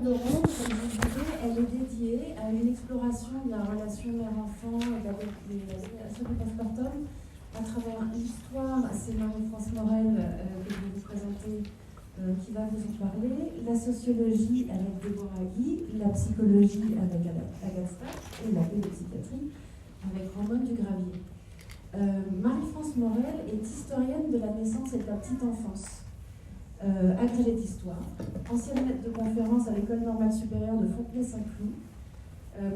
table ronde, comme je vous disais, elle est dédiée à une exploration de la relation mère-enfant avec les associations du postpartum à travers l'histoire. C'est Marie-France Morel que je vais vous présenter qui va vous en parler, la sociologie avec Déborah Guy, la psychologie avec Agathe Stack et la pédopsychiatrie avec Romain Dugravier. Marie-France Morel est historienne de la naissance et de la petite enfance. Agrégée d'histoire, ancienne maître de conférence à l'École normale supérieure de Fontenay-Saint-Cloud.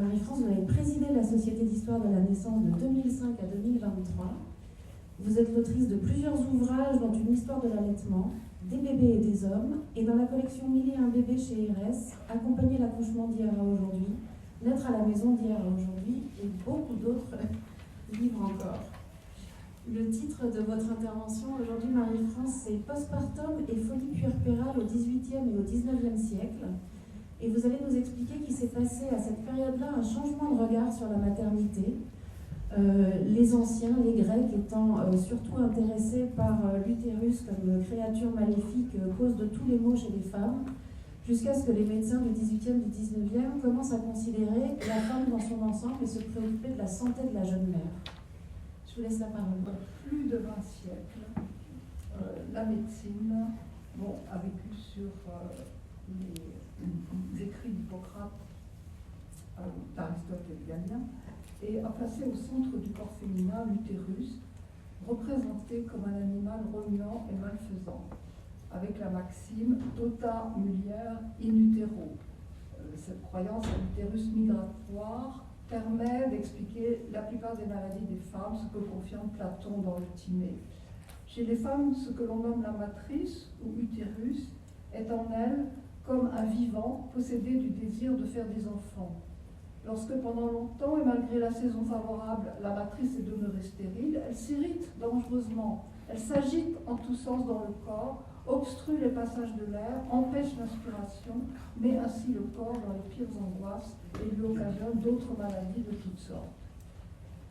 Marie-France, vous avez présidé la Société d'histoire de la naissance de 2005 à 2023. Vous êtes l'autrice de plusieurs ouvrages, dont une histoire de l'allaitement, des bébés et des hommes, et dans la collection 1001 bébés chez IRS, Accompagner l'accouchement d'hier à aujourd'hui, Naître à la maison d'hier à aujourd'hui, et beaucoup d'autres livres encore. Le titre de votre intervention aujourd'hui, Marie-France, c'est Postpartum et folie puerpérale au XVIIIe et au XIXe siècle. Et vous allez nous expliquer qu'il s'est passé à cette période-là un changement de regard sur la maternité. Les anciens, les Grecs, étant surtout intéressés par l'utérus comme créature maléfique, cause de tous les maux chez les femmes, jusqu'à ce que les médecins du XVIIIe, du XIXe commencent à considérer la femme dans son ensemble et se préoccuper de la santé de la jeune mère. Je vous laisse la parole. Plus de 20 siècles, la médecine a vécu sur les écrits d'Hippocrate, d'Aristote et de Galien, et a placé au centre du corps féminin l'utérus, représenté comme un animal remuant et malfaisant, avec la maxime tota mulier in utero. Cette croyance à l'utérus migratoire permet d'expliquer la plupart des maladies des femmes, ce que confirme Platon dans le Timée. Chez les femmes, ce que l'on nomme la matrice ou utérus est en elle comme un vivant possédé du désir de faire des enfants. Lorsque pendant longtemps et malgré la saison favorable, la matrice est demeurée stérile, elle s'irrite dangereusement, elle s'agite en tous sens dans le corps, obstrue les passages de l'air, empêche l'inspiration, met ainsi le corps dans les pires angoisses et lui occasionne d'autres maladies de toutes sortes.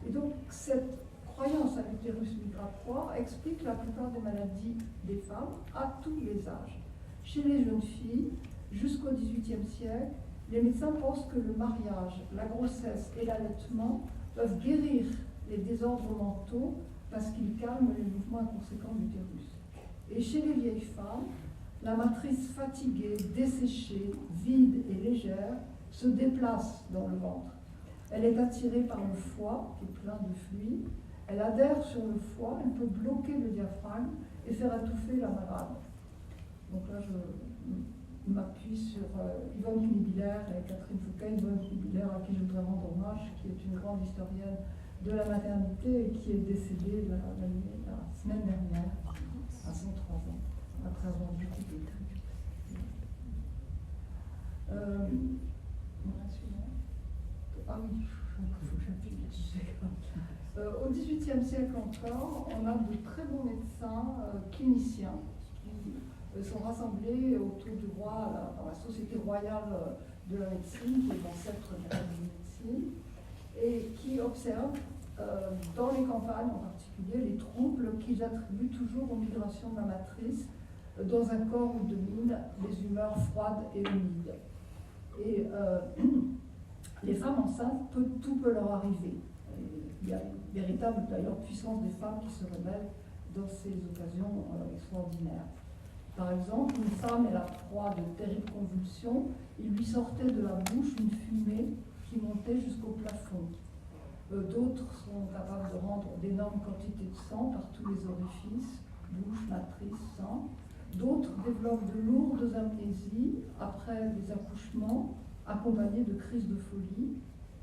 Et donc cette croyance à l'utérus migratoire explique la plupart des maladies des femmes à tous les âges. Chez les jeunes filles, jusqu'au XVIIIe siècle, les médecins pensent que le mariage, la grossesse et l'allaitement peuvent guérir les désordres mentaux parce qu'ils calment les mouvements inconséquents de l'utérus. Et chez les vieilles femmes, la matrice fatiguée, desséchée, vide et légère se déplace dans le ventre. Elle est attirée par le foie, qui est plein de fluide. Elle adhère sur le foie, elle peut bloquer le diaphragme et faire étouffer la malade. Donc là, je m'appuie sur Yvonne Knibiller et Catherine Fouquet. Yvonne Knibiller, à qui je voudrais rendre hommage, qui est une grande historienne de la maternité et qui est décédée la semaine dernière, à 103 ans, après avoir beaucoup écrit. Ah oui, il faut que j'appuie là-dessus. Au XVIIIe siècle encore, on a de très bons médecins cliniciens qui sont rassemblés autour du roi dans la Société royale de la médecine, qui est l'ancêtre de la médecine, et qui observent dans les campagnes en particulier les troubles qu'ils attribuent toujours aux migrations de la matrice dans un corps où dominent les humeurs froides et humides. Et les femmes enceintes, tout peut leur arriver. Il y a une véritable d'ailleurs puissance des femmes qui se révèlent dans ces occasions extraordinaires. Par exemple, une femme est la proie de terribles convulsions, il lui sortait de la bouche une fumée qui montait jusqu'au plafond. D'autres sont capables de rendre d'énormes quantités de sang par tous les orifices, bouche, matrice, sang. D'autres développent de lourdes amnésies après des accouchements accompagnés de crises de folie.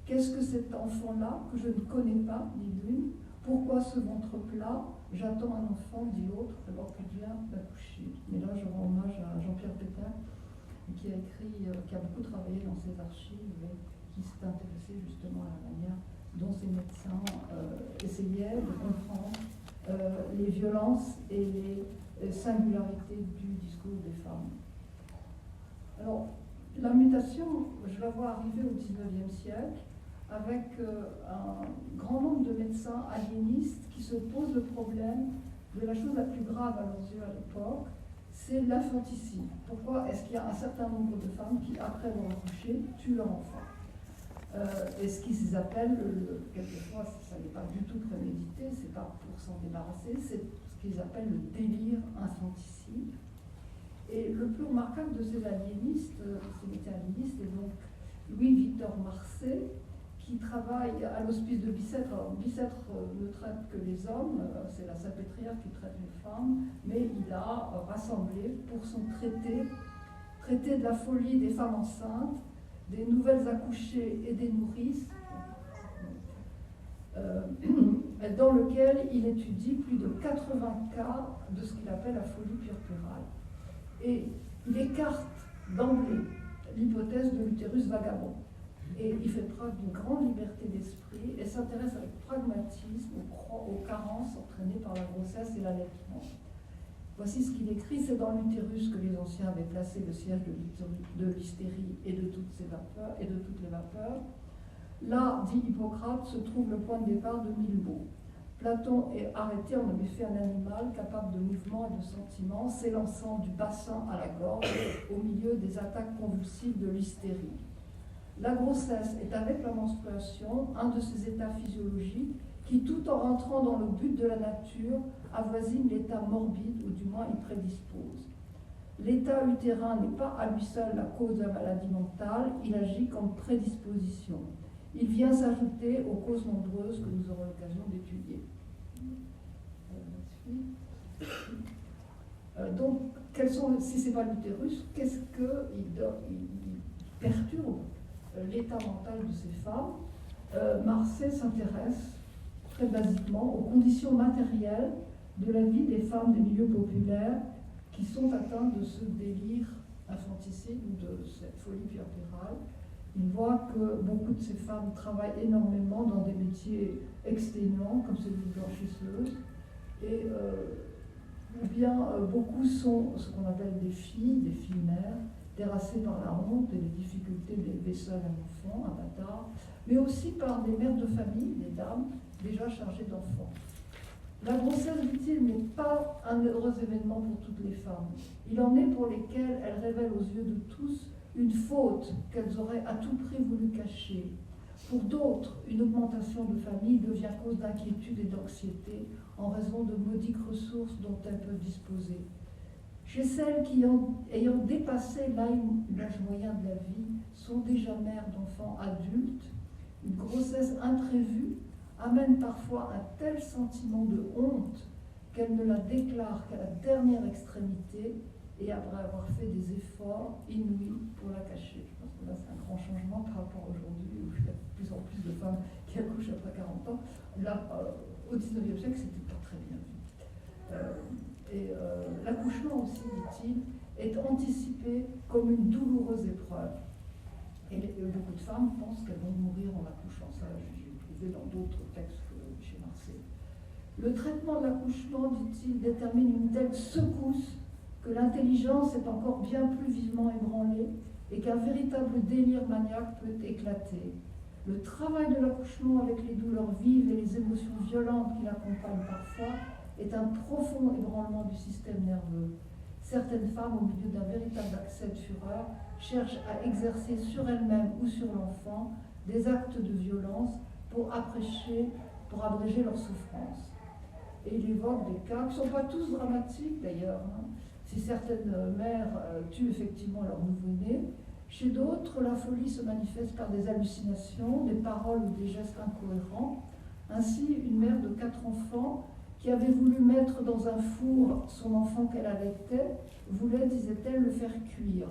Qu'est-ce que cet enfant-là, que je ne connais pas, dit l'une? Pourquoi ce ventre plat? J'attends un enfant, dit l'autre, alors qu'il vient d'accoucher. Mais là, je rends hommage à Jean-Pierre Pétain, qui a écrit, qui a beaucoup travaillé dans ses archives et qui s'est intéressé justement à la manière dont ces médecins essayaient de comprendre les violences et les singularités du discours des femmes. Alors, la mutation, je la vois arriver au XIXe siècle avec un grand nombre de médecins aliénistes qui se posent le problème de la chose la plus grave à leurs yeux à l'époque, c'est l'infanticide. Pourquoi est-ce qu'il y a un certain nombre de femmes qui, après après avoir accouché, tuent leur enfant. Et ce qu'ils appellent, quelquefois, ça n'est pas du tout prémédité, c'est pas pour s'en débarrasser, c'est ce qu'ils appellent le délire infanticide. Et le plus remarquable de ces aliénistes, ces métiers aliénistes, est donc Louis-Victor Marcet, qui travaille à l'hospice de Bicêtre. Alors, Bicêtre ne traite que les hommes, c'est la Salpêtrière qui traite les femmes, mais il a rassemblé pour son traité de la folie des femmes enceintes, des nouvelles accouchées et des nourrices, dans lequel il étudie plus de 80 cas de ce qu'il appelle la folie puerpérale. Et il écarte d'emblée l'hypothèse de l'utérus vagabond. Et il fait preuve d'une grande liberté d'esprit et s'intéresse avec pragmatisme aux carences entraînées par la grossesse et l'allaitement. Voici ce qu'il écrit: c'est dans l'utérus que les anciens avaient placé le siège de l'hystérie et de toutes les vapeurs. Là, dit Hippocrate, se trouve le point de départ de mille maux. Platon est arrêté en avait fait un animal capable de mouvement et de sentiment, s'élançant du bassin à la gorge au milieu des attaques convulsives de l'hystérie. La grossesse est avec la menstruation un de ces états physiologiques qui, tout en rentrant dans le but de la nature, avoisine l'état morbide ou du moins y prédispose. L'état utérin n'est pas à lui seul la cause de la maladie mentale, il agit comme prédisposition. Il vient s'ajouter aux causes nombreuses que nous aurons l'occasion d'étudier. Donc, si ce n'est pas l'utérus, qu'est-ce qui perturbe l'état mental de ces femmes? Marcet s'intéresse très basiquement aux conditions matérielles de la vie des femmes des milieux populaires qui sont atteintes de ce délire infanticide ou de cette folie puerpérale. Il voit que beaucoup de ces femmes travaillent énormément dans des métiers exténuants, comme celui de blanchisseuse, et beaucoup sont ce qu'on appelle des filles mères, terrassées par la honte et les difficultés d'élever seul un enfant, un bâtard, mais aussi par des mères de famille, des dames déjà chargées d'enfants. La grossesse, dit-il, n'est pas un heureux événement pour toutes les femmes. Il en est pour lesquelles elle révèle aux yeux de tous une faute qu'elles auraient à tout prix voulu cacher. Pour d'autres, une augmentation de famille devient cause d'inquiétude et d'anxiété en raison de modiques ressources dont elles peuvent disposer. Chez celles qui, ayant dépassé l'âge moyen de la vie, sont déjà mères d'enfants adultes, une grossesse imprévue amène parfois un tel sentiment de honte qu'elle ne la déclare qu'à la dernière extrémité et après avoir fait des efforts inouïs pour la cacher. Je pense que là, c'est un grand changement par rapport à aujourd'hui, où il y a de plus en plus de femmes qui accouchent après 40 ans. Là, au 19e siècle, c'était pas très bien vu. L'accouchement aussi, dit-il, est anticipé comme une douloureuse épreuve. Et beaucoup de femmes pensent qu'elles vont mourir en accouchant. Ça, j'ai trouvé dans d'autres textes que chez Marcet. Le traitement de l'accouchement, dit-il, détermine une telle secousse que l'intelligence est encore bien plus vivement ébranlée et qu'un véritable délire maniaque peut éclater. Le travail de l'accouchement avec les douleurs vives et les émotions violentes qui l'accompagnent parfois est un profond ébranlement du système nerveux. Certaines femmes, au milieu d'un véritable accès de fureur, cherchent à exercer sur elles-mêmes ou sur l'enfant des actes de violence pour abréger leur souffrance. Et il évoque des cas qui ne sont pas tous dramatiques d'ailleurs. Si certaines mères tuent effectivement leur nouveau-né, chez d'autres, la folie se manifeste par des hallucinations, des paroles ou des gestes incohérents. Ainsi, une mère de 4 enfants qui avait voulu mettre dans un four son enfant qu'elle allaitait, voulait, disait-elle, le faire cuire.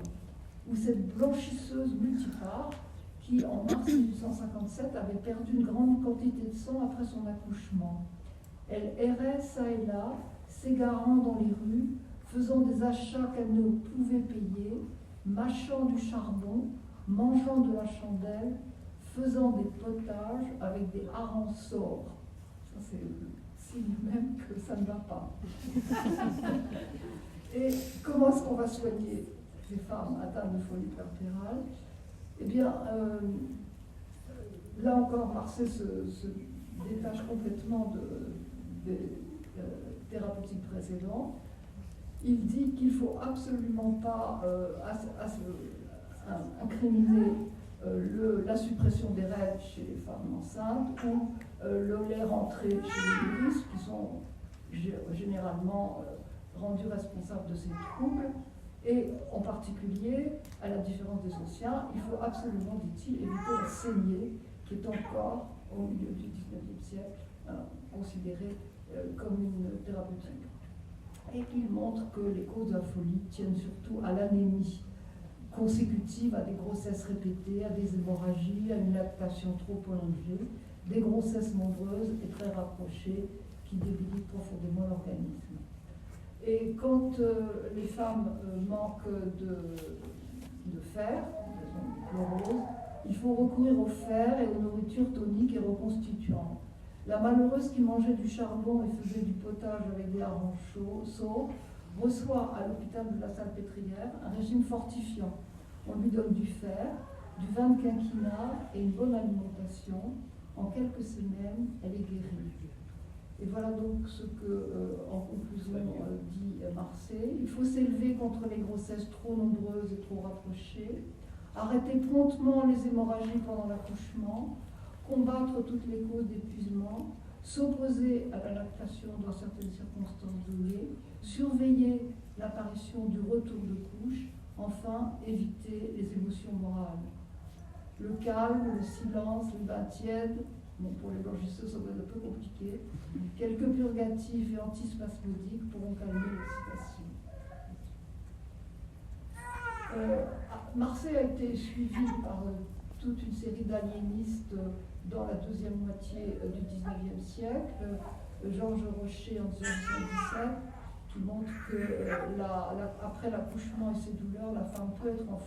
Ou cette blanchisseuse multipart qui, en mars 1857, avait perdu une grande quantité de sang après son accouchement. Elle errait çà et là, s'égarant dans les rues, faisant des achats qu'elle ne pouvait payer, mâchant du charbon, mangeant de la chandelle, faisant des potages avec des harengs sobres. Ça, c'est le signe même que ça ne va pas. Et comment est-ce qu'on va soigner ces femmes atteintes de folie puerpérale? Eh bien, là encore, Marcet se détache complètement des thérapeutiques précédentes. Il dit qu'il ne faut absolument pas incriminer la suppression des règles chez les femmes enceintes ou les rentrées chez les nourrices qui sont généralement rendus responsables de ces troubles. Et en particulier, à la différence des anciens, il faut absolument, dit-il, éviter la saignée qui est encore, au milieu du XIXe siècle, considérée comme une thérapeutique. Et il montre que les causes de la folie tiennent surtout à l'anémie consécutive à des grossesses répétées, à des hémorragies, à une lactation trop prolongée, des grossesses nombreuses et très rapprochées qui débilitent profondément l'organisme. Et quand les femmes manquent de fer, de chlorose, il faut recourir au fer et aux nourritures toniques et reconstituantes. La malheureuse qui mangeait du charbon et faisait du potage avec des harengs sauts reçoit à l'hôpital de la Salpêtrière un régime fortifiant. On lui donne du fer, du vin de quinquina et une bonne alimentation. En quelques semaines, elle est guérie. Et voilà donc ce que, en conclusion, dit Marsay. Il faut s'élever contre les grossesses trop nombreuses et trop rapprochées, arrêter promptement les hémorragies pendant l'accouchement, combattre toutes les causes d'épuisement, s'opposer à la lactation dans certaines circonstances données, surveiller l'apparition du retour de couche, enfin éviter les émotions morales. Le calme, le silence, les bains tièdes, bon, pour les blanchisseuses, ça va être un peu compliqué. Quelques purgatifs et antispasmodiques pourront calmer l'excitation. Marsay a été suivi par toute une série d'aliénistes dans la deuxième moitié du XIXe siècle. Georges Rocher en 1917, qui montre que après l'accouchement et ses douleurs, la femme peut être en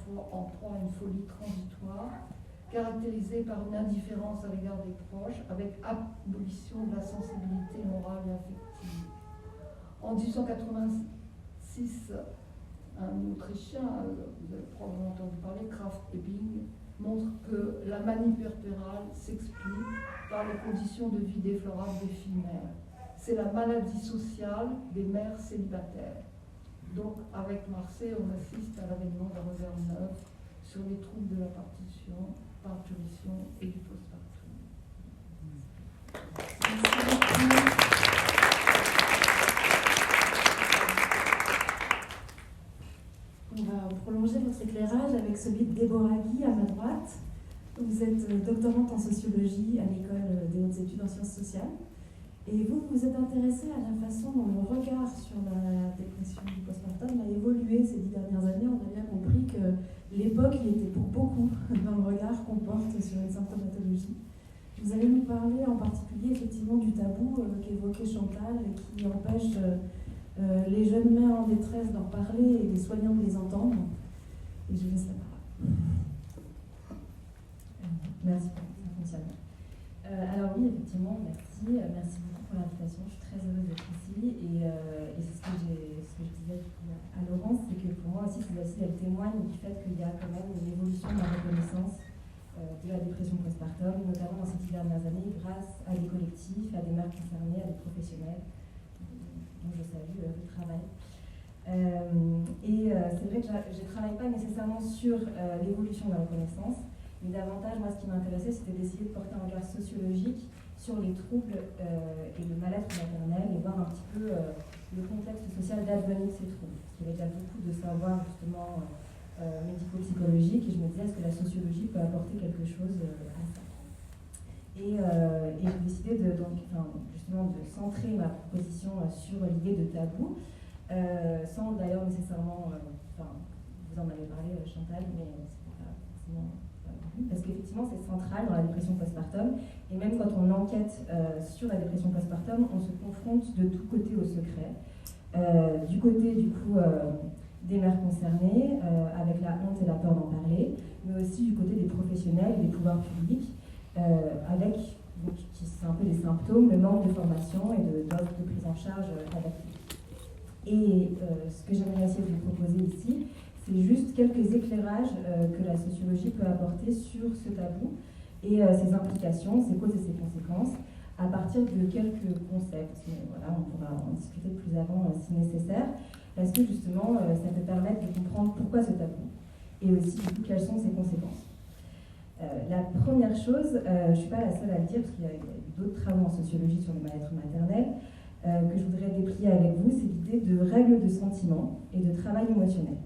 proie à une folie transitoire, caractérisée par une indifférence à l'égard des proches, avec abolition de la sensibilité morale et affective. En 1886, un Autrichien, vous avez probablement entendu parler, Kraft Ebing, montre que la manie puerpérale s'explique par les conditions de vie déplorables des filles mères. C'est la maladie sociale des mères célibataires. Donc, avec Marsay, on assiste à l'avènement d'un regard neuf sur les troubles de la parturition et du postpartum. On va prolonger votre éclairage avec celui de Déborah Guy à ma droite. Vous êtes doctorante en sociologie à l'École des hautes études en sciences sociales. Et vous vous êtes intéressée à la façon dont le regard sur la dépression du postpartum a évolué ces 10 dernières années. On a bien compris que l'époque y était pour beaucoup dans le regard qu'on porte sur une symptomatologie. Vous allez nous parler en particulier effectivement du tabou qu'évoquait Chantal et qui empêche les jeunes mères en détresse d'en parler et les soignants de les entendre. Et je laisse la parole. Merci pour ça fonctionne. Alors oui, effectivement, merci beaucoup pour l'invitation. Je suis très heureuse d'être ici et c'est ce que je disais à Laurence, c'est que pour moi aussi ces assises elles témoignent du fait qu'il y a quand même une évolution de la reconnaissance de la dépression postpartum, notamment dans ces 10 dernières années, grâce à des collectifs, à des mères concernées, à des professionnels dont je salue le travail. C'est vrai que je ne travaille pas nécessairement sur l'évolution de la reconnaissance, mais davantage, moi, ce qui m'intéressait, c'était d'essayer de porter un regard sociologique sur les troubles et le mal-être maternel et voir un petit peu le contexte social d'advenir de ces troubles. Parce qu'il y avait déjà beaucoup de savoir, justement, médico-psychologique, et je me disais, est-ce que la sociologie peut apporter quelque chose à ça? Et j'ai décidé justement de centrer ma proposition sur l'idée de tabou, sans d'ailleurs nécessairement, vous en avez parlé Chantal, mais c'est pas forcément parce qu'effectivement c'est central dans la dépression postpartum, et même quand on enquête sur la dépression postpartum, on se confronte de tous côtés au secret, du côté du coup des mères concernées, avec la honte et la peur d'en parler, mais aussi du côté des professionnels et des pouvoirs publics, avec, qui sont un peu des symptômes, le manque de formation et d'offres de prise en charge adaptées. Et ce que j'aimerais essayer de vous proposer ici, c'est juste quelques éclairages que la sociologie peut apporter sur ce tabou et ses implications, ses causes et ses conséquences, à partir de quelques concepts. Voilà, on pourra en discuter plus avant si nécessaire, parce que justement, ça peut permettre de comprendre pourquoi ce tabou. et aussi du coup, quelles sont ses conséquences. La première chose, je ne suis pas la seule à le dire, parce qu'il y a eu d'autres travaux en sociologie sur le mal-être maternel, que je voudrais déplier avec vous, c'est l'idée de règles de sentiment et de travail émotionnel.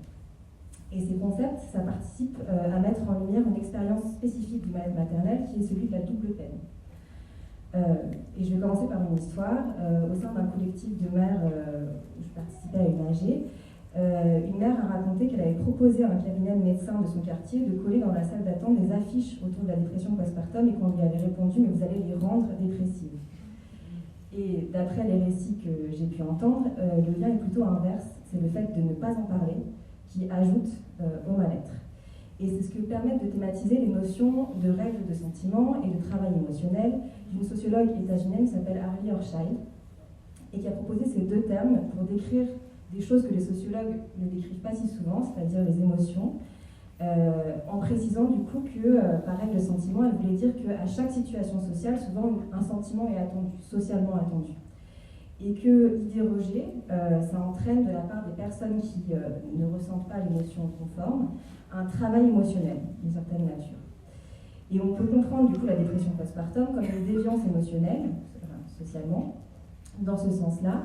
Et ces concepts, ça participe à mettre en lumière une expérience spécifique du mal-être maternel qui est celui de la double peine. Et je vais commencer par une histoire. Au sein d'un collectif de mères où je participais à une AG, une mère a raconté qu'elle avait proposé à un cabinet de médecins de son quartier de coller dans la salle d'attente des affiches autour de la dépression postpartum et qu'on lui avait répondu « mais vous allez les rendre dépressives ». Et d'après les récits que j'ai pu entendre, le lien est plutôt inverse, c'est le fait de ne pas en parler qui ajoute au mal-être. Et c'est ce que permettent de thématiser les notions de règles de sentiment et de travail émotionnel d'une sociologue états-unienne qui s'appelle Harley Hochschild et qui a proposé ces deux termes pour décrire des choses que les sociologues ne décrivent pas si souvent, c'est-à-dire les émotions, en précisant du coup que, par règle de sentiment, elle voulait dire qu'à chaque situation sociale, souvent un sentiment est attendu, socialement attendu. Et que y déroger, ça entraîne de la part des personnes qui ne ressentent pas l'émotion conforme, un travail émotionnel d'une certaine nature. Et on peut comprendre du coup la dépression postpartum comme une déviance émotionnelle, socialement, dans ce sens-là.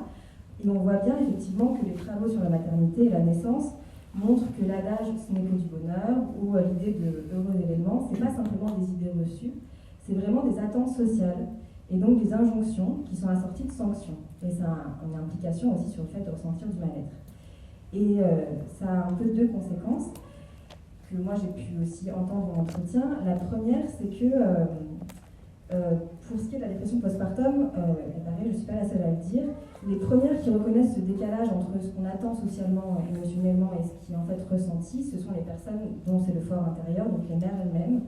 Et on voit bien effectivement que les travaux sur la maternité et la naissance montrent que l'adage « ce n'est que du bonheur » ou l'idée de « heureux événement », c'est pas simplement des idées reçues, c'est vraiment des attentes sociales et donc des injonctions qui sont assorties de sanctions. Et ça a une implication aussi sur le fait de ressentir du mal-être. Et ça a un peu deux conséquences que moi j'ai pu aussi entendre en entretien. La première, c'est que pour ce qui est de la dépression postpartum, et pareil, je ne suis pas la seule à le dire, les premières qui reconnaissent ce décalage entre ce qu'on attend socialement, émotionnellement et ce qui est en fait ressenti, ce sont les personnes dont c'est le fort intérieur, donc les mères elles-mêmes.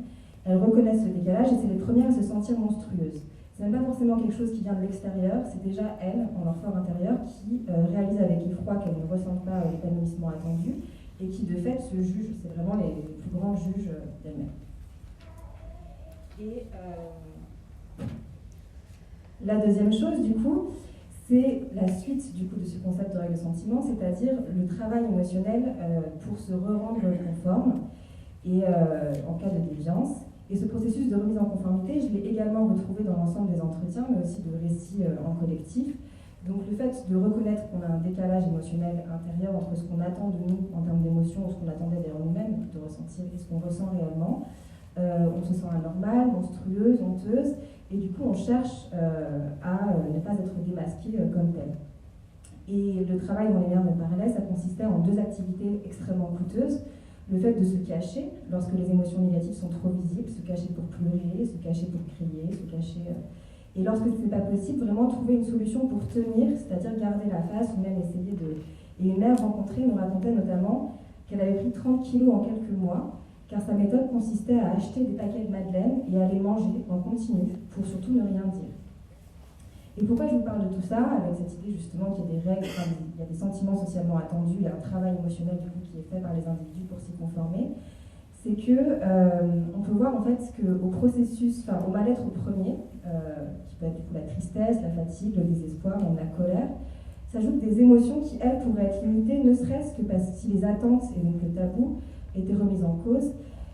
Elles reconnaissent ce décalage et c'est les premières à se sentir monstrueuses. Ce n'est pas forcément quelque chose qui vient de l'extérieur, c'est déjà elles, en leur fort intérieur, qui réalisent avec effroi qu'elles ne ressentent pas l'épanouissement attendu et qui de fait se jugent, c'est vraiment les plus grands juges d'elles-mêmes. Et la deuxième chose, du coup, c'est la suite du coup, de ce concept de règle de sentiment, c'est-à-dire le travail émotionnel pour se rendre conforme et en cas de déviance. Et ce processus de remise en conformité, je l'ai également retrouvé dans l'ensemble des entretiens, mais aussi de récits en collectif. Donc le fait de reconnaître qu'on a un décalage émotionnel intérieur entre ce qu'on attend de nous en termes d'émotion, ou ce qu'on attendait d'ailleurs nous-mêmes de ressentir et ce qu'on ressent réellement, on se sent anormale, monstrueuse, honteuse, et du coup on cherche à ne pas être démasquée comme telle. Et le travail dont les mères me parlaient, ça consistait en deux activités extrêmement coûteuses. Le fait de se cacher lorsque les émotions négatives sont trop visibles, se cacher pour pleurer, se cacher pour crier, se cacher... Et lorsque ce n'est pas possible, vraiment trouver une solution pour tenir, c'est-à-dire garder la face ou même essayer de... Et une mère rencontrée nous racontait notamment qu'elle avait pris 30 kilos en quelques mois, car sa méthode consistait à acheter des paquets de madeleine et à les manger en continu, pour surtout ne rien dire. Et pourquoi je vous parle de tout ça, avec cette idée justement qu'il y a des règles, enfin, il y a des sentiments socialement attendus, il y a un travail émotionnel du coup qui est fait par les individus pour s'y conformer, c'est que on peut voir en fait qu'au processus, enfin au mal-être premier, qui peut être du coup la tristesse, la fatigue, le désespoir, même la colère, s'ajoutent des émotions qui elles pourraient être limitées, ne serait-ce que parce que si les attentes et donc le tabou étaient remises en cause.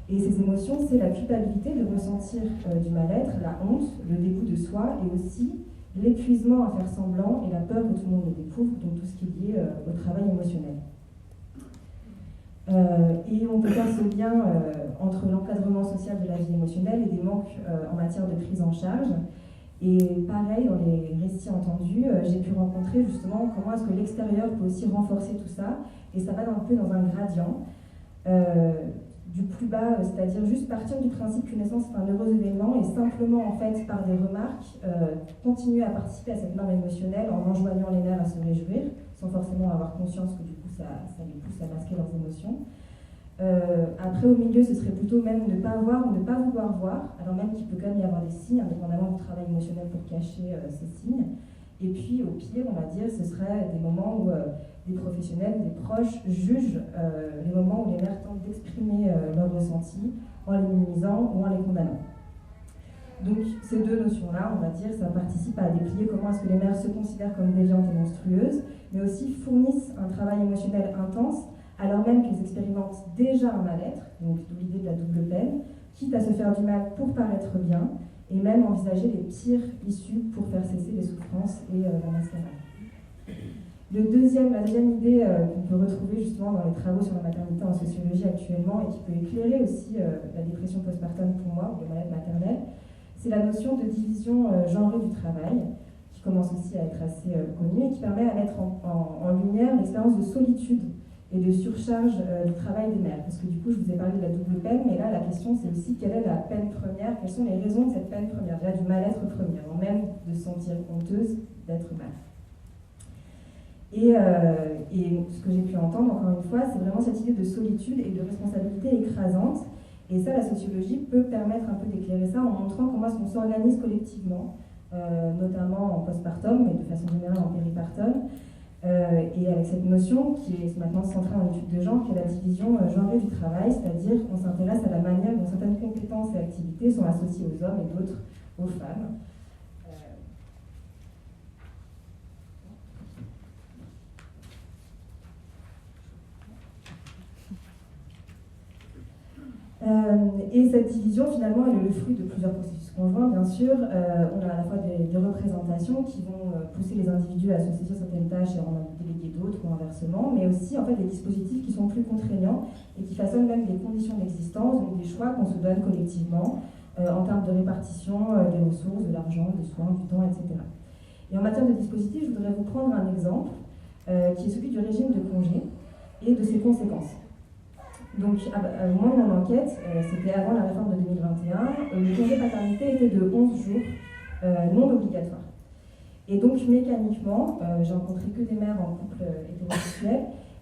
Et ces émotions, c'est la culpabilité de ressentir du mal-être, la honte, le dégoût de soi et aussi l'épuisement à faire semblant et la peur que tout le monde le découvre, donc tout ce qui est lié au travail émotionnel. Et on peut faire ce lien entre l'encadrement social de la vie émotionnelle et des manques en matière de prise en charge. Et pareil, dans les récits entendus, j'ai pu rencontrer justement comment est-ce que l'extérieur peut aussi renforcer tout ça, et ça va un peu dans un gradient. Du plus bas, c'est-à-dire juste partir du principe qu'une naissance est un heureux événement et simplement en fait par des remarques continuer à participer à cette norme émotionnelle en enjoignant les mères à se réjouir sans forcément avoir conscience que du coup ça les pousse à masquer leurs émotions. Après au milieu ce serait plutôt même ne pas voir ou ne pas vouloir voir, alors même qu'il peut quand même y avoir des signes indépendamment du travail émotionnel pour cacher ces signes. Et puis au pire on va dire ce serait des moments où des professionnels, des proches jugent les moments où les mères tentent d'exprimer leurs ressentis en les minimisant ou en les condamnant. Donc ces deux notions-là, on va dire, ça participe à déplier comment est-ce que les mères se considèrent comme déviantes et monstrueuses, mais aussi fournissent un travail émotionnel intense alors même qu'elles expérimentent déjà un mal-être, donc d'où l'idée de la double peine, quitte à se faire du mal pour paraître bien, et même envisager les pires issues pour faire cesser les souffrances et la mascarade. La deuxième idée qu'on peut retrouver justement dans les travaux sur la maternité en sociologie actuellement et qui peut éclairer aussi la dépression postpartum pour moi, ou le mal-être maternel, c'est la notion de division genrée du travail, qui commence aussi à être assez connue et qui permet à mettre en lumière l'expérience de solitude et de surcharge du travail des mères. Parce que du coup, je vous ai parlé de la double peine, mais là, la question, c'est aussi quelle est la peine première, quelles sont les raisons de cette peine première, déjà du mal-être premier, avant même de se sentir honteuse d'être mère. Et ce que j'ai pu entendre, encore une fois, c'est vraiment cette idée de solitude et de responsabilité écrasante. Et ça, la sociologie peut permettre un peu d'éclairer ça en montrant comment est-ce qu'on s'organise collectivement, notamment en postpartum, mais de façon générale en péripartum, et avec cette notion qui est maintenant centrée en étude de genre, qui est la division genrée du travail, c'est-à-dire qu'on s'intéresse à la manière dont certaines compétences et activités sont associées aux hommes et d'autres aux femmes. Et cette division, finalement, elle est le fruit de plusieurs processus conjoints, bien sûr. On a à la fois des représentations qui vont pousser les individus à associer certaines tâches et en déléguer d'autres ou inversement, mais aussi en fait, des dispositifs qui sont plus contraignants et qui façonnent même des conditions d'existence, donc des choix qu'on se donne collectivement en termes de répartition des ressources, de l'argent, des soins, du temps, etc. Et en matière de dispositifs, je voudrais vous prendre un exemple qui est celui du régime de congé et de ses conséquences. Donc, au moment de mon enquête, c'était avant la réforme de 2021, le congé paternité était de 11 jours, non obligatoire. Et donc, mécaniquement, j'ai rencontré que des mères en couple hétérosexuel.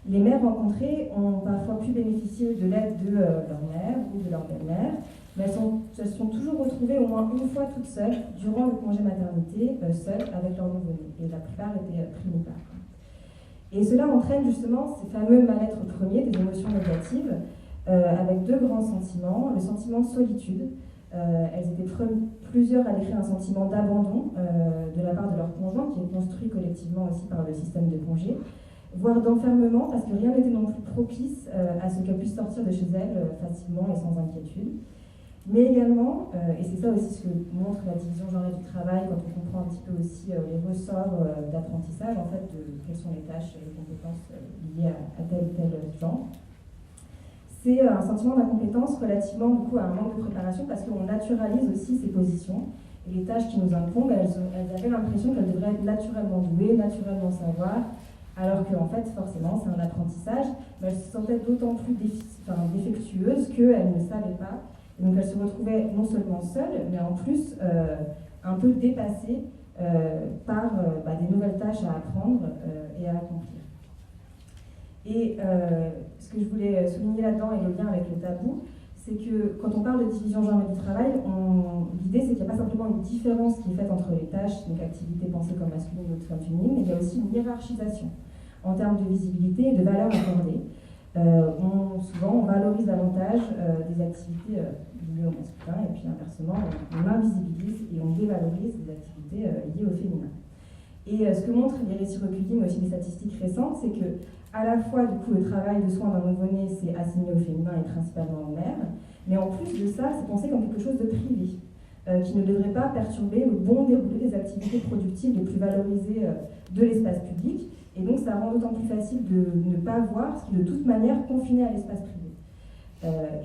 Les mères rencontrées ont parfois pu bénéficier de l'aide de leur mère ou de leur belle-mère, mais elles se sont toujours retrouvées au moins une fois toutes seules durant le congé maternité, seules avec leur nouveau-né. Et la plupart étaient primipares. Et cela entraîne justement ces fameux mal-être premiers, des émotions négatives, avec deux grands sentiments. Le sentiment de solitude. Elles étaient plusieurs à décrire un sentiment d'abandon de la part de leur conjoint, qui est construit collectivement aussi par le système de congé, voire d'enfermement, parce que rien n'était non plus propice à ce qu'elles puissent sortir de chez elles facilement et sans inquiétude. Mais également, et c'est ça aussi ce que montre la division genrée du travail, quand on comprend un petit peu aussi les ressorts d'apprentissage, en fait, de quelles sont les tâches et les compétences liées à tel ou tel genre. C'est un sentiment d'incompétence relativement du coup, à un manque de préparation, parce qu'on naturalise aussi ces positions. Et les tâches qui nous incombent, elles avaient l'impression qu'elles devraient être naturellement douées, naturellement savoir, alors qu'en fait, forcément, c'est un apprentissage, mais elles se sentaient d'autant plus défectueuses qu'elles ne savaient pas. Et donc elles se retrouvaient non seulement seules, mais en plus un peu dépassées par des nouvelles tâches à apprendre et à accomplir. Et ce que je voulais souligner là-dedans et le lien avec le tabou, c'est que quand on parle de division genrée du travail, l'idée c'est qu'il n'y a pas simplement une différence qui est faite entre les tâches, donc activités pensées comme masculines ou féminines, mais il y a aussi une hiérarchisation en termes de visibilité et de valeur accordée. Souvent, on valorise davantage des activités liées au masculin, et puis inversement, on invisibilise et on dévalorise des activités liées au féminin. Et ce que montrent les récits recueillis, mais aussi les statistiques récentes, c'est que à la fois, du coup, le travail de soins d'un nouveau-né, c'est assigné au féminin et principalement aux mères, mais en plus de ça, c'est pensé comme quelque chose de privé, qui ne devrait pas perturber le bon déroulé des activités productives les plus valorisées de l'espace public. Et donc, ça rend d'autant plus facile de ne pas voir ce qui est de toute manière confiné à l'espace privé.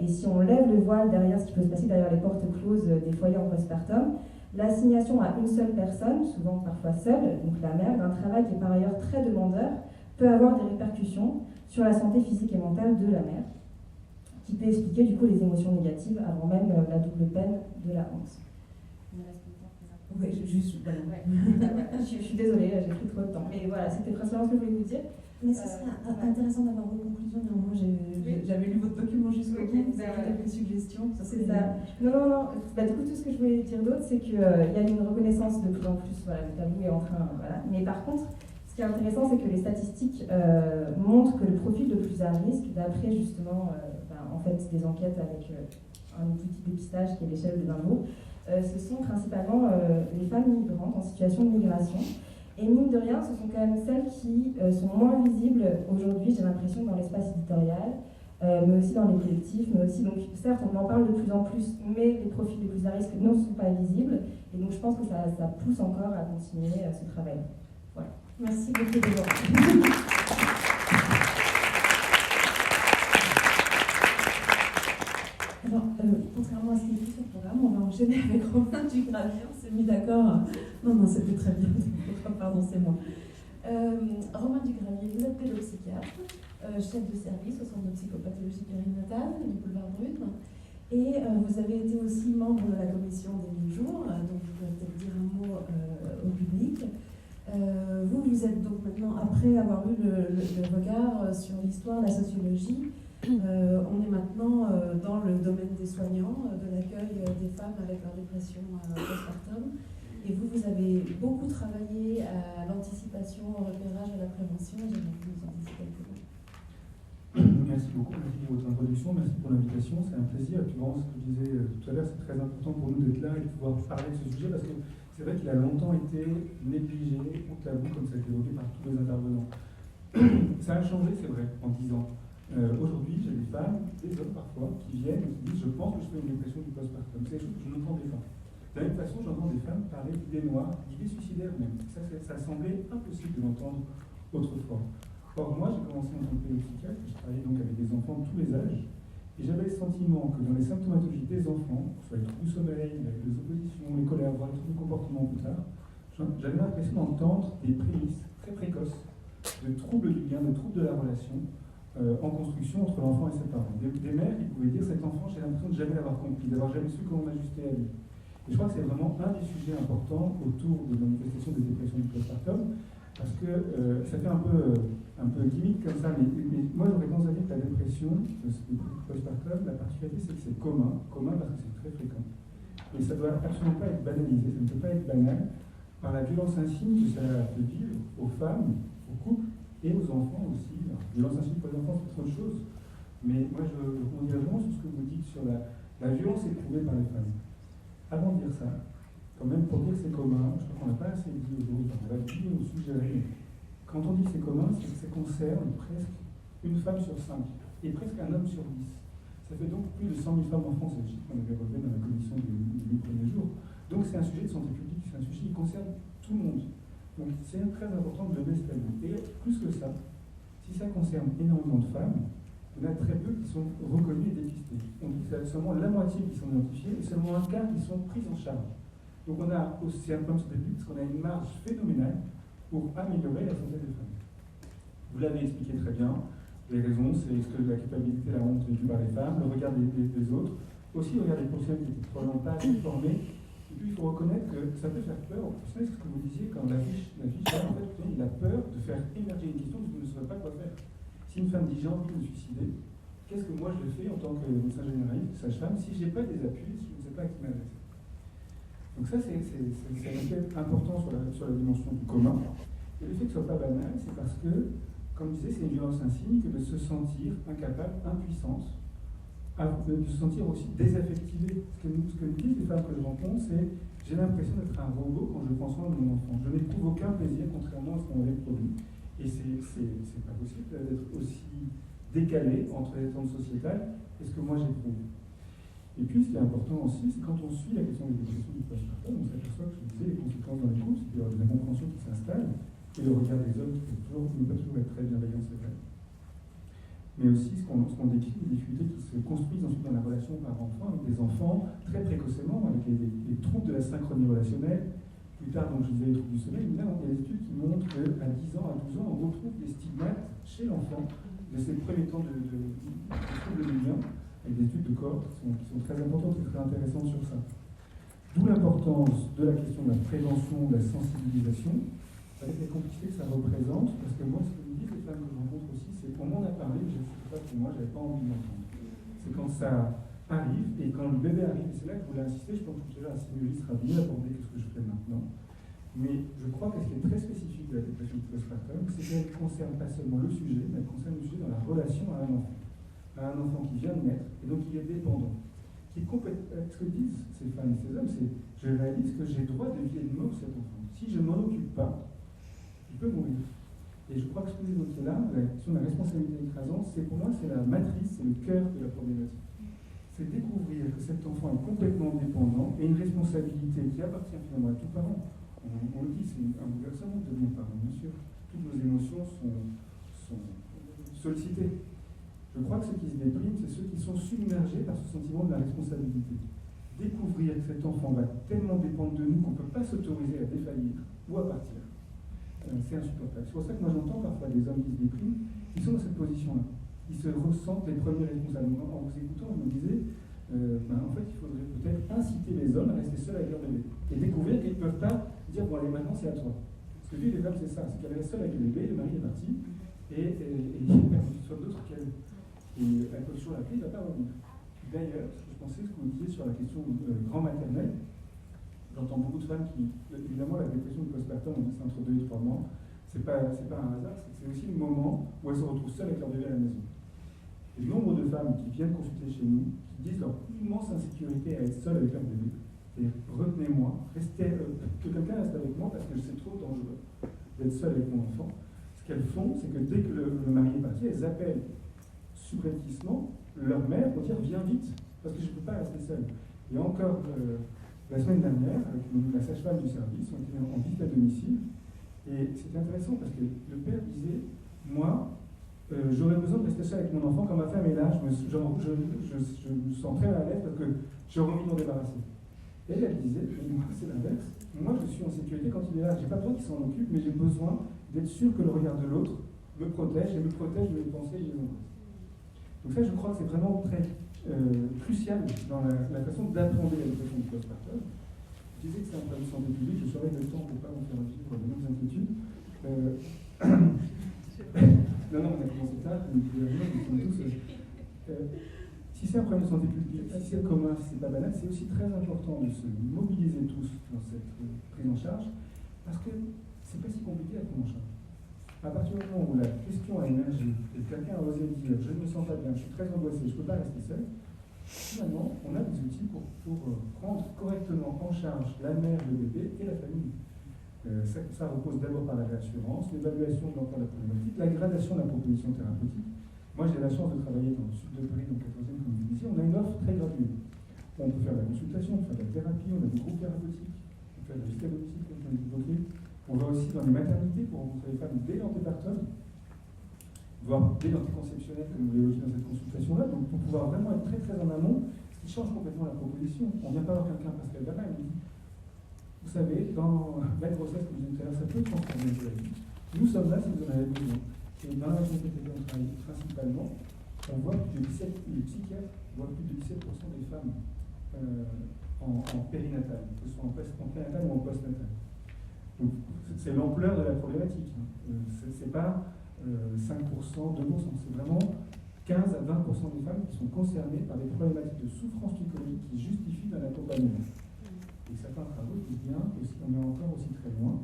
Et si on lève le voile derrière ce qui peut se passer derrière les portes closes des foyers en postpartum, l'assignation à une seule personne, souvent parfois seule, donc la mère, d'un travail qui est par ailleurs très demandeur, peut avoir des répercussions sur la santé physique et mentale de la mère, qui peut expliquer du coup les émotions négatives avant même la double peine de la honte. Oui, je suis désolée, j'ai pris trop de temps. Mais voilà, c'était principalement ce que je voulais vous dire. Mais ce serait intéressant d'avoir vos conclusions. Moi, j'avais lu votre document jusqu'au bout, vous avez quelques suggestions. C'est ça. Non. Du coup, tout ce que je voulais dire d'autre, c'est qu'il y a une reconnaissance de plus en plus, le tabou est en train. Voilà. Mais par contre, ce qui est intéressant, c'est que les statistiques montrent que le profil le plus à risque, d'après justement en fait, des enquêtes avec un outil de dépistage qui est l'échelle de Limbourg, ce sont principalement les femmes migrantes en situation de migration. Et mine de rien, ce sont quand même celles qui sont moins visibles aujourd'hui, j'ai l'impression, dans l'espace éditorial, mais aussi dans les collectifs, mais aussi, donc certes, on en parle de plus en plus, mais les profils les plus à risque ne sont pas visibles, et donc je pense que ça pousse encore à continuer ce travail. Voilà. Merci beaucoup de Alors, contrairement à ce qui est écrit sur le programme, on va enchaîner avec Romain Dugravier. On s'est mis d'accord. Non, c'était très bien. Pardon, c'est moi. Romain Dugravier, vous êtes pédopsychiatre, chef de service au centre de psychopathologie périnatale du boulevard Brune. Et vous avez été aussi membre de la commission des 1000 jours, donc vous pouvez peut-être dire un mot au public. Vous êtes donc maintenant, après avoir eu le regard sur l'histoire, la sociologie, on est maintenant dans le domaine des soignants, de l'accueil des femmes avec leur dépression postpartum. Et vous avez beaucoup travaillé à l'anticipation, au repérage, à la prévention. J'aimerais que vous en disiez quelques mots. Merci beaucoup, merci pour votre introduction, merci pour l'invitation, c'est un plaisir. Et puis vraiment, ce que je disais tout à l'heure, c'est très important pour nous d'être là et de pouvoir parler de ce sujet parce que c'est vrai qu'il a longtemps été négligé ou tabou, comme ça a été évoqué par tous les intervenants. Ça a changé, c'est vrai, en 10 ans. Aujourd'hui, j'ai des femmes, des hommes parfois, qui viennent et qui disent « je pense que je fais une dépression du postpartum ». C'est des choses que je n'entends pas. De la même façon, j'entends des femmes parler d'idées noires, d'idées suicidaires même. Ça semblait impossible de l'entendre autrefois. Or, moi, j'ai commencé en tant que pédopsychiatre, je travaillais donc avec des enfants de tous les âges, et j'avais le sentiment que dans les symptomatologies des enfants, que ce soit les troubles du sommeil, les oppositions, les colères, voire les troubles du comportement plus tard, j'avais l'impression d'entendre des prémices très précoces de troubles du lien, de troubles de la relation en construction entre l'enfant et ses parents. Des mères qui pouvaient dire cet enfant, j'ai l'impression de jamais l'avoir compris, d'avoir jamais su comment m'ajuster à lui. Et je crois que c'est vraiment un des sujets importants autour de la manifestation des dépressions du postpartum, parce que ça fait un peu gimmick comme ça, mais moi j'aurais tendance à dire que la dépression postpartum, la particularité c'est que c'est commun parce que c'est très fréquent. Et ça ne doit absolument pas être banalisé, ça ne peut pas être banal par la violence insigne que ça peut vivre aux femmes, aux couples et aux enfants aussi. Alors, violence insigne pour les enfants c'est autre chose, mais moi je rebondirais vraiment sur ce que vous dites sur la violence éprouvée par les femmes. Avant de dire ça, quand même pour dire que c'est commun, je crois qu'on n'a pas assez dit aujourd'hui, on va le dire ou suggérer, mais quand on dit que c'est commun, c'est que ça concerne presque une femme sur 5 et presque un homme sur 10. Ça fait donc plus de 100 000 femmes en France, c'est le chiffre qu'on avait relevé dans la commission des 8 premiers jours. Donc c'est un sujet de santé publique, c'est un sujet qui concerne tout le monde. Donc c'est très important de lever ce tabou. Et plus que ça, si ça concerne énormément de femmes, il y en a très peu qui sont reconnus et dépistées. On dit qu'il y a seulement la moitié qui sont identifiés et seulement un quart qui sont pris en charge. Donc on a aussi un problème sur le public parce qu'on a une marge phénoménale pour améliorer la santé des femmes. Vous l'avez expliqué très bien, les raisons, c'est ce que la culpabilité, la honte vécue par les femmes, le regard des autres, aussi le regard des professionnels qui n'étaient probablement pas assez formés. Et puis il faut reconnaître que ça peut faire peur aux professionnels, c'est ce que vous disiez, quand l'affiche là, en fait, il a peur de faire émerger une question dont vous ne saurez pas quoi faire. Si une femme dit j'ai envie de me suicider, qu'est-ce que moi je fais en tant que médecin généraliste, sage-femme, si je n'ai pas des appuis, je ne sais pas à qui m'adresser. Donc ça, c'est un aspect important sur la dimension du commun. Et le fait que ce ne soit pas banal, c'est parce que, comme je disais, c'est une violence insigne que de se sentir incapable, impuissante, de se sentir aussi désaffectivé. Ce que me disent les femmes que je rencontre, c'est j'ai l'impression d'être un robot quand je prends soin de mon enfant. Je n'éprouve aucun plaisir, contrairement à ce qu'on avait produit. Et c'est pas possible d'être aussi décalé entre les attentes sociétales et ce que moi j'éprouve. Et puis, ce qui est important aussi, c'est quand on suit la question des dépressions du postpartum, on s'aperçoit que, je vous disais, les conséquences dans les couples, c'est qu'il y a des incompréhensions qui s'installent, et le regard des hommes qui ne peut pas toujours être très bienveillant, c'est vrai. Mais aussi ce qu'on décrit, les difficultés qui se construisent ensuite dans la relation parent-enfant, avec des enfants très précocement, avec les troubles de la synchronie relationnelle. Plus tard, donc, je disais les troubles du sommeil, mais là, il y a des études qui montrent qu'à 10 ans, à 12 ans, on retrouve des stigmates chez l'enfant de ces premiers temps de troubles du lien, avec des études de corps qui sont très importantes et très intéressantes sur ça. D'où l'importance de la question de la prévention, de la sensibilisation, avec les complexités que ça représente, parce que moi, ce que me disent les femmes que je rencontre aussi, c'est qu'on m'en a parlé, mais je ne sais pas pour moi, je n'avais pas envie de l'entendre. C'est quand ça arrive, et quand le bébé arrive, et c'est là que je voulais insister, je pense que déjà la sémiologie sera mieux abordée que ce que je fais maintenant, mais je crois que ce qui est très spécifique de la dépression postpartum, c'est qu'elle ne concerne pas seulement le sujet, mais elle concerne le sujet dans la relation à un enfant. À un enfant qui vient de naître, et donc il est dépendant. Qui est ce que disent ces femmes et ces hommes, c'est je réalise que j'ai droit de vie et de mort cet enfant. Si je ne m'en occupe pas, il peut mourir. Et je crois que ce que vous évoquez là, la question de la responsabilité écrasante, pour moi, c'est la matrice, c'est le cœur de la problématique. C'est découvrir que cet enfant est complètement dépendant et une responsabilité qui appartient finalement à tout parent. On le dit, c'est un bouleversement de devenir parent, bien sûr. Toutes nos émotions sont sollicitées. Je crois que ceux qui se dépriment, c'est ceux qui sont submergés par ce sentiment de la responsabilité. Découvrir que cet enfant va tellement dépendre de nous qu'on ne peut pas s'autoriser à défaillir ou à partir, c'est insupportable. C'est pour ça que moi j'entends parfois des hommes qui se dépriment, qui sont dans cette position-là. Ils se ressentent les premiers responsables. En vous écoutant, je me disais, en fait, il faudrait peut-être inciter les hommes à rester seuls avec leur bébé et découvrir qu'ils ne peuvent pas dire, bon allez, maintenant c'est à toi. Parce que lui, les femmes, c'est ça, c'est qu'elle reste seule avec le bébé, le mari est parti, et il y a personne d'autre qu'elle. Et elle peut toujours l'appeler, il ne va pas revenir. D'ailleurs, je pensais ce que vous disiez sur la question grand maternelle. J'entends beaucoup de femmes qui, évidemment, la dépression du postpartum, c'est entre 2 et 3 mois. C'est pas un hasard, c'est aussi le moment où elles se retrouvent seules avec leur bébé à la maison. Et le nombre de femmes qui viennent consulter chez nous, qui disent leur immense insécurité à être seules avec leur bébé, c'est retenez-moi, que quelqu'un reste avec moi parce que c'est trop dangereux d'être seule avec mon enfant. Ce qu'elles font, c'est que dès que le mari est parti, elles appellent subrepticement leur mère pour dire viens vite, parce que je ne peux pas rester seule. Et encore la semaine dernière, avec la sage-femme du service, on était en visite à domicile, et c'était intéressant parce que le père disait, moi, j'aurais besoin de rester seul avec mon enfant quand ma femme est là, je me sens très à l'aise parce que j'ai envie de m'en débarrasser. Et elle disait, moi c'est l'inverse, moi je suis en sécurité quand il est là, j'ai pas besoin qu'il s'en occupe, mais j'ai besoin d'être sûr que le regard de l'autre me protège et me protège de mes pensées et de mes angoisses. Donc ça je crois que c'est vraiment très crucial dans la façon d'appréhender la dépression du postpartum. Je disais que c'est un problème de santé publique, je saurais le temps pour ne pas vous faire vivre de mêmes inquiétudes. Non, on a commencé tard, nous sommes tous. Si c'est un problème de santé publique, si c'est commun, si c'est pas banal, c'est aussi très important de se mobiliser tous dans cette prise en charge, parce que c'est pas si compliqué à prendre en charge. À partir du moment où la question a émergé, et quelqu'un a osé dire je ne me sens pas bien, je suis très angoissé, je ne peux pas rester seul, finalement, on a des outils pour prendre correctement en charge la mère, le bébé et la famille. Ça repose d'abord par la réassurance, l'évaluation de l'emploi de la problématique, la gradation de la proposition thérapeutique. Moi, j'ai la chance de travailler dans le sud de Paris, dans le 14e, comme vous disiez. On a une offre très gratuite. On peut faire de la consultation, on peut faire de la thérapie, on a des groupes thérapeutiques, on peut faire de la visite à domicile, comme je l'ai évoqué. On va aussi dans les maternités pour rencontrer les femmes dès l'antépartum, voire dès l'antéconceptionnel, comme vous l'évoquez dans cette consultation-là, donc pour pouvoir vraiment être très très en amont, ce qui change complètement la proposition. On ne vient pas voir quelqu'un parce qu'elle va mal, on dit vous savez, dans la grossesse, comme je disais tout à l'heure, ça peut transformer la vie. Nous sommes là si vous en avez besoin. Et dans la maternité où on travaille principalement, on voit plus de 17%, les psychiatres voient plus de 17% des femmes en périnatale, que ce soit en périnatale ou en postnatal. Donc c'est l'ampleur de la problématique. C'est pas 5%, 2%, c'est vraiment 15 à 20% des femmes qui sont concernées par des problématiques de souffrance psychologique qui justifient un accompagnement. Et certains travaux disent bien qu'on est encore aussi très loin.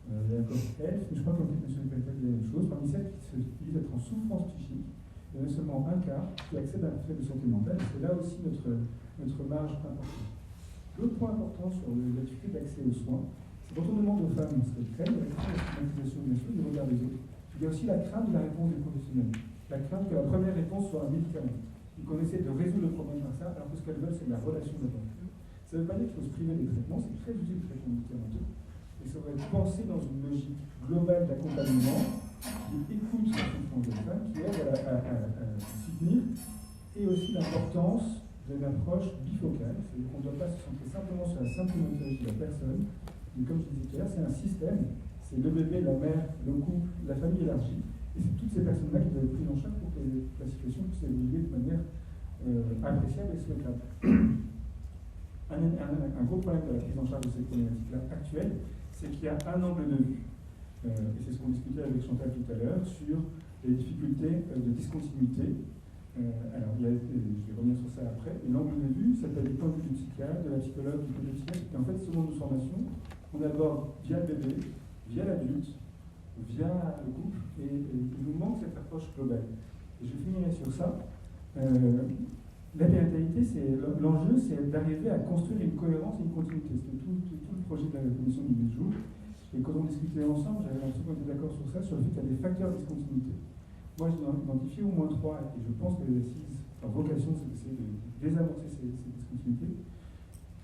Il y a encore ELF, mais je crois qu'en fait, M. Pelletel dit la même chose. Parmi celles qui se disent être en souffrance psychique, il y en a seulement un quart qui accède à un fait de santé mentale. C'est là aussi notre marge importante. L'autre point important sur la difficulté d'accès aux soins, c'est quand on demande aux femmes ce qu'elles craignent, il y a la stigmatisation bien sûr du regard des autres. Il y a aussi la crainte de la réponse des professionnels. La crainte que la première réponse soit un médicament. Ils connaissaient de résoudre le problème par ça, alors que ce qu'elles veulent, c'est de la relation d'abord. Ça ne veut pas dire qu'il faut se priver des traitements, c'est très utile les traitements médicamenteux. Et ça devrait être pensé dans une logique globale d'accompagnement qui écoute la souffrance des femmes, qui aide à soutenir, et aussi l'importance d'une approche bifocale. C'est-à-dire qu'on ne doit pas se centrer simplement sur la symptomatologie de la personne, mais comme je disais tout à l'heure, c'est un système, c'est le bébé, la mère, le couple, la famille élargie, et c'est toutes ces personnes-là qui doivent être prises en charge pour que la situation puisse évoluer de manière appréciable et souhaitable. Un gros problème de la prise en charge de cette problématique-là actuelle, c'est qu'il y a un angle de vue. Et c'est ce qu'on discutait avec Chantal tout à l'heure sur les difficultés de discontinuité. Alors, je vais revenir sur ça après. Et l'angle de vue, ça peut être du point de vue du psychiatre, de la psychologue, du pédopsychiatre. Et en fait, selon nos formations, on aborde via le bébé, via l'adulte, via le couple, et il nous manque cette approche globale. Et je finirai sur ça. La périnatalité, l'enjeu, c'est d'arriver à construire une cohérence et une continuité. C'était tout le projet de la commission du 8 jours. Et quand on discutait ensemble, j'avais l'impression qu'on était d'accord sur ça, sur le fait qu'il y a des facteurs de discontinuité. Moi, j'ai identifié au moins 3, et je pense que les assises, leur vocation, c'est d'essayer de désamorcer ces discontinuités.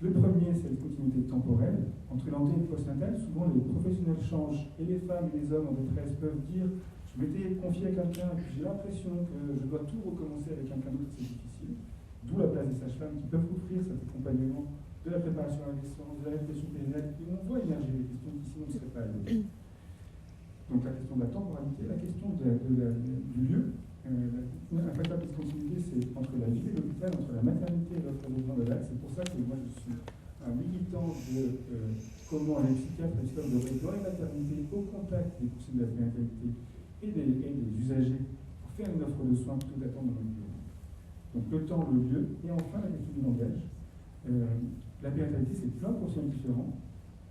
Le premier, c'est la discontinuité temporelle. Entre l'anté et le postnatal, souvent les professionnels changent, et les femmes et les hommes en détresse peuvent dire « je m'étais confié à quelqu'un, et puis j'ai l'impression que je dois tout recommencer avec quelqu'un d'autre, c'est difficile ». D'où la place des sages-femmes qui peuvent offrir cet accompagnement de la préparation à la naissance, de la rééducation périnatale, et on voit émerger des questions qui sinon ne seraient pas évoquées. Donc la question de la temporalité, la question du lieu. Un facteur de discontinuité, c'est entre la vie et l'hôpital, entre la maternité et l'autre besoin de l'acte. C'est pour ça que moi je suis un militant de comment les psychiatres et les psychologues devraient être dans les maternités, au contact des professionnels de la périnatalité et des usagers, pour faire une offre de soins plutôt d'attendre dans le bureau. Donc le temps, le lieu, et enfin la question du langage. La périnatalité, c'est plein de professionnels différents.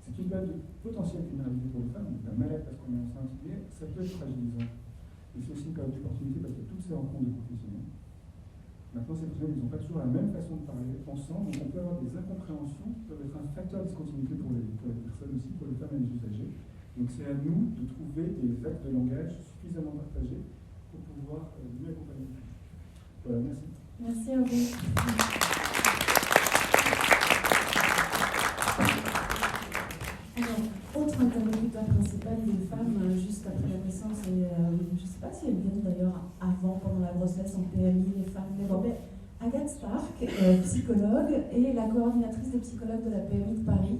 C'est une période de potentielle vulnérabilité pour les femmes, on est malade parce qu'on est enceinte, mais ça peut être fragilisant. Et c'est aussi une période d'opportunité parce qu'il y a toutes ces rencontres de professionnels. Maintenant, ces professionnels, ils n'ont pas toujours la même façon de parler ensemble, donc on peut avoir des incompréhensions qui peuvent être un facteur de discontinuité pour les personnes aussi, pour les femmes et les usagers. Donc c'est à nous de trouver des actes de langage suffisamment partagés pour pouvoir mieux accompagner. Voilà, merci. Merci à vous. Alors, autre interlocuteur principal des femmes juste après la naissance, et je ne sais pas si elles viennent d'ailleurs avant, pendant la grossesse, en PMI, les femmes, mais bon, Agathe Stark, psychologue, et la coordinatrice des psychologues de la PMI de Paris.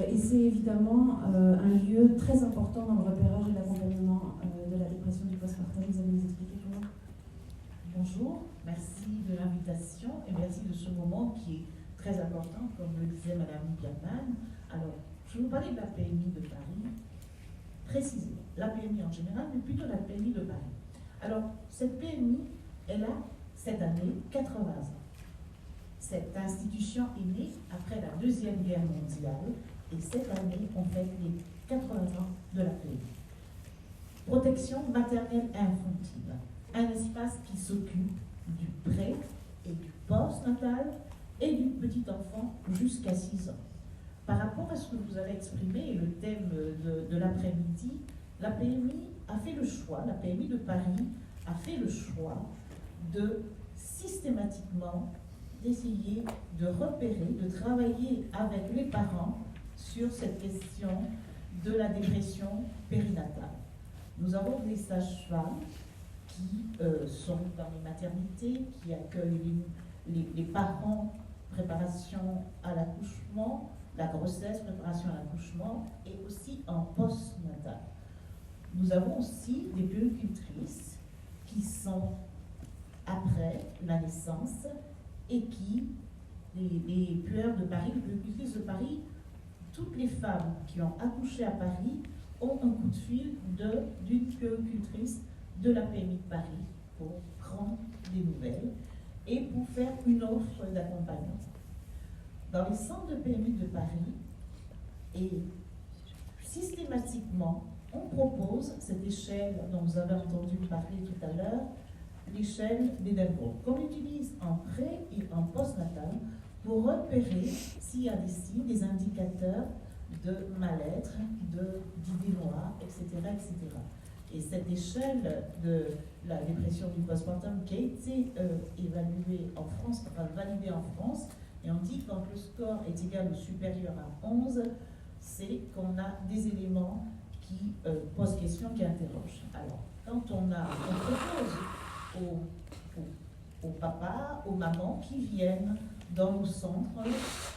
Et c'est évidemment un lieu très important dans le repérage et l'accompagnement de la dépression du postpartum. Vous allez nous expliquer comment? Bonjour, merci de l'invitation et merci de ce moment qui est très important, comme le disait Madame Bierman. Alors, je vais vous parler de la PMI de Paris, précisément. La PMI en général, mais plutôt la PMI de Paris. Alors, cette PMI, elle a cette année 80 ans. Cette institution est née après la Deuxième Guerre mondiale et cette année, on fête les 80 ans de la PMI. Protection maternelle et infantile, un espace qui s'occupe du pré et du post-natal et du petit enfant jusqu'à 6 ans. Par rapport à ce que vous avez exprimé et le thème de l'après-midi, la PMI a fait le choix, la PMI de Paris a fait le choix de systématiquement d'essayer de repérer, de travailler avec les parents sur cette question de la dépression périnatale. Nous avons des sages-femmes qui sont dans les maternités, qui accueillent les parents, préparation à l'accouchement, la grossesse, préparation à l'accouchement, et aussi en post-natal. Nous avons aussi des puéricultrices qui sont après la naissance et qui, les puères de Paris, les puéricultrices de Paris, toutes les femmes qui ont accouché à Paris ont un coup de fil d'une puéricultrice de la PMI de Paris pour prendre des nouvelles et pour faire une offre d'accompagnement. Dans les centres de PMI de Paris, et systématiquement, on propose cette échelle dont vous avez entendu parler tout à l'heure, l'échelle d'Edenbrock, qu'on utilise en pré et en postnatal pour repérer s'il y a des signes, des indicateurs de mal-être, d'idées noires, etc., etc. Et cette échelle de la dépression du postpartum qui a été évaluée en France, enfin validée en France, et on dit que quand le score est égal ou supérieur à 11, c'est qu'on a des éléments qui posent question, qui interrogent. Alors, quand on propose aux papas, aux mamans qui viennent dans nos centres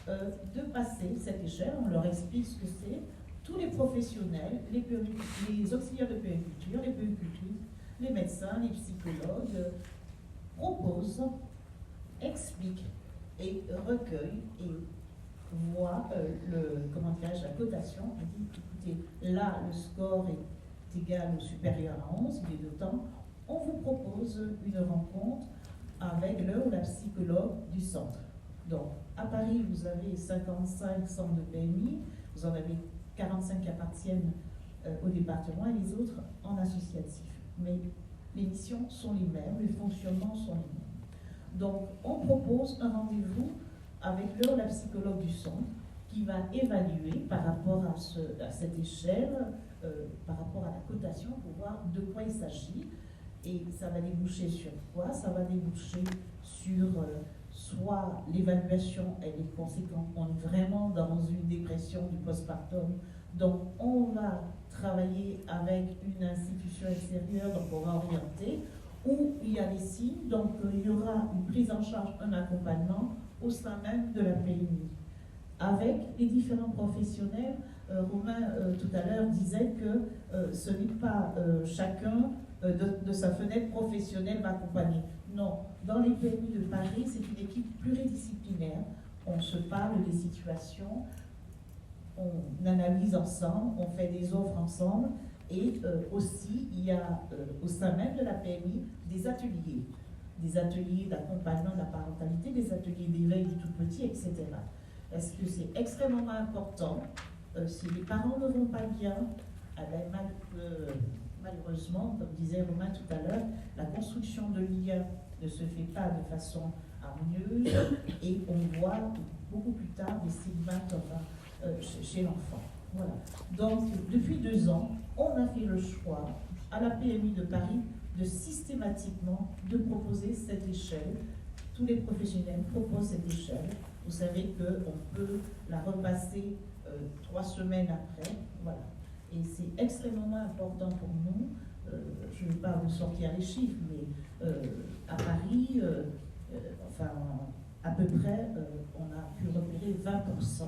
de passer cette échelle, on leur explique ce que c'est. Tous les professionnels, les auxiliaires de puériculture, les puéricultrices, les médecins, les psychologues proposent, expliquent et recueillent et voient la cotation. On dit, écoutez, là, le score est égal ou supérieur à 11, il est de temps. On vous propose une rencontre avec le ou la psychologue du centre. Donc, à Paris, vous avez 55 centres de PMI, vous en avez 45 qui appartiennent au département et les autres en associatif. Mais les missions sont les mêmes, les fonctionnements sont les mêmes. Donc, on propose un rendez-vous avec le ou la psychologue du centre qui va évaluer par rapport à cette échelle, par rapport à la cotation, pour voir de quoi il s'agit. Et ça va déboucher sur quoi? Ça va déboucher sur soit l'évaluation, elle est conséquente, on est vraiment dans une dépression du postpartum, donc on va travailler avec une institution extérieure, donc on va orienter, où il y a des signes, donc il y aura une prise en charge, un accompagnement au sein même de la PMI. Avec les différents professionnels, Romain tout à l'heure disait que ce n'est pas chacun de sa fenêtre professionnelle va accompagner. Non, dans les PMI de Paris, c'est une équipe pluridisciplinaire. On se parle des situations, on analyse ensemble, on fait des offres ensemble, et aussi il y a au sein même de la PMI des ateliers d'accompagnement de la parentalité, des ateliers d'éveil du tout petit, etc. Est-ce que c'est extrêmement important? Si les parents ne vont pas bien, malheureusement, comme disait Romain tout à l'heure, la construction de liens ne se fait pas de façon harmonieuse et on voit beaucoup plus tard des stigmates chez l'enfant. Voilà. Donc, depuis 2 ans, on a fait le choix à la PMI de Paris de systématiquement de proposer cette échelle. Tous les professionnels proposent cette échelle. Vous savez qu'on peut la repasser 3 semaines après. Voilà. Et c'est extrêmement important pour nous. Je ne vais pas vous sortir les chiffres, mais à Paris, enfin, à peu près, on a pu repérer 20%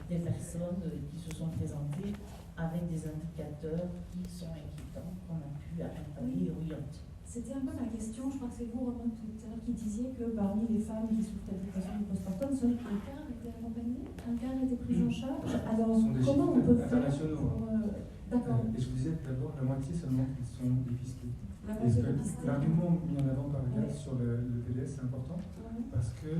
des personnes qui se sont présentées avec des indicateurs qui sont inquiétants, qu'on a pu accompagner et orienter. C'était un peu ma question, je crois que c'est vous, Romain, tout à l'heure, qui disiez que parmi les femmes qui souffrent de dépression du postpartum, seul un quart était accompagné, un quart était pris en charge. Alors, Ce sont des comment on peut faire internationaux. pour... D'accord. Et je vous disais d'abord, la moitié seulement qui sont dépistés. La Et moitié dépistée. l'argument mis en avant par Agathe Ouais. sur le TDS, c'est important parce que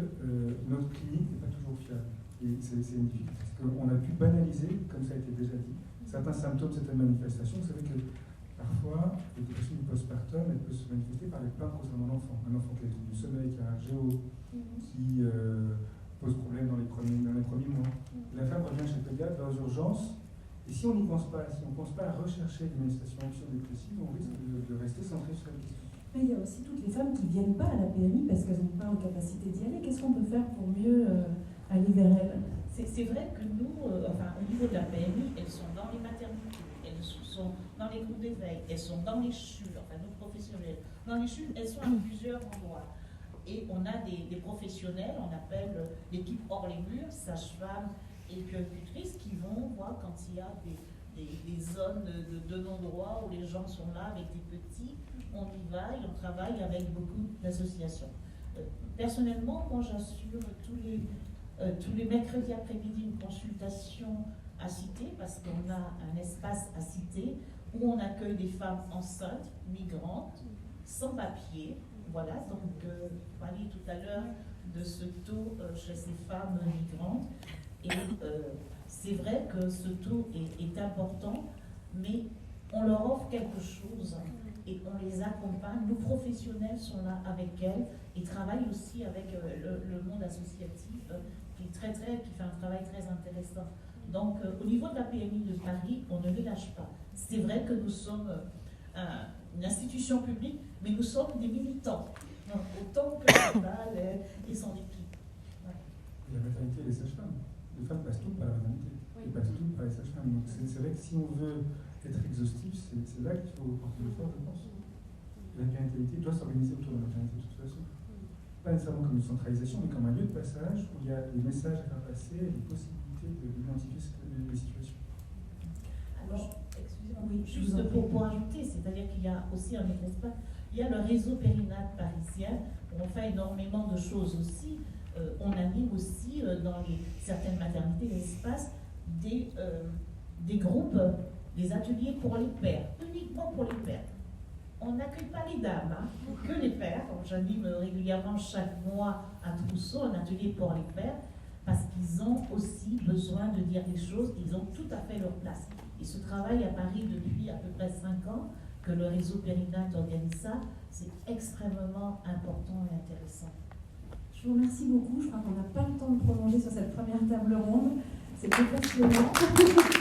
notre clinique n'est pas toujours fiable. Et c'est une difficulté. Parce qu'on a pu banaliser, comme ça a été déjà dit, certains symptômes, certaines manifestations. Vous savez que parfois, la dépression du postpartum, elle peut se manifester par les plaintes concernant l'enfant. Un enfant qui a du sommeil, qui a un géo, qui pose problème dans les premiers mois. La femme revient chez le pédiatre dans l'urgence. Et si on n'y pense pas, si on ne pense pas à rechercher des manifestations anxio-dépressives, on risque de rester centré sur la question. Mais il y a aussi toutes les femmes qui ne viennent pas à la PMI parce qu'elles n'ont pas en capacité d'y aller. Qu'est-ce qu'on peut faire pour mieux aller vers elles? C'est vrai que nous, enfin, au niveau de la PMI, elles sont dans les maternités, elles sont dans les groupes d'éveil, elles sont dans les CHUL, enfin nos professionnels. Dans les CHUL, elles sont à plusieurs endroits. Et on a des professionnels, on appelle l'équipe hors les murs, sages-femmes et puéricultrices, qui vont voir quand il y a des zones de non-droit où les gens sont là avec des petits, on y va et on travaille avec beaucoup d'associations. Personnellement, moi j'assure tous les mercredis après-midi une consultation à Cité, parce qu'on a un espace à Cité où on accueille des femmes enceintes, migrantes, sans papier. Voilà, donc vous parliez tout à l'heure de ce taux chez ces femmes migrantes. Et c'est vrai que ce taux est important, mais on leur offre quelque chose et on les accompagne. Nos professionnels sont là avec elles et travaillent aussi avec le monde associatif qui fait un travail très intéressant. Donc au niveau de la PMI de Paris, on ne les lâche pas. C'est vrai que nous sommes une institution publique, mais nous sommes des militants, donc, autant que Chantal et son équipe. Ouais. La maternité et les sages-femmes. Les femmes passent toutes par la maternité. Elles passent toutes par les sages-femmes. Donc c'est vrai que si on veut être exhaustif, c'est là qu'il faut porter l'effort, je pense. La périnatalité doit s'organiser autour de la maternité de toute façon. Pas nécessairement comme une centralisation, mais comme un lieu de passage où il y a des messages à faire passer et des possibilités d'identifier les situations. Alors, excusez-moi, oui, juste pour ajouter, c'est-à-dire qu'il y a aussi un autre espace, il y a le réseau périnate parisien, où on fait énormément de choses aussi. On anime aussi dans certaines maternités l'espace des groupes, des ateliers pour les pères, uniquement pour les pères. On n'accueille pas les dames, hein, que les pères. J'anime régulièrement chaque mois à Trousseau un atelier pour les pères, parce qu'ils ont aussi besoin de dire des choses, ils ont tout à fait leur place. Et ce travail à Paris depuis à peu près 5 ans, que le réseau Périnate organise ça, c'est extrêmement important et intéressant. Je vous remercie beaucoup. Je crois qu'on n'a pas le temps de prolonger sur cette première table ronde. C'était passionnant.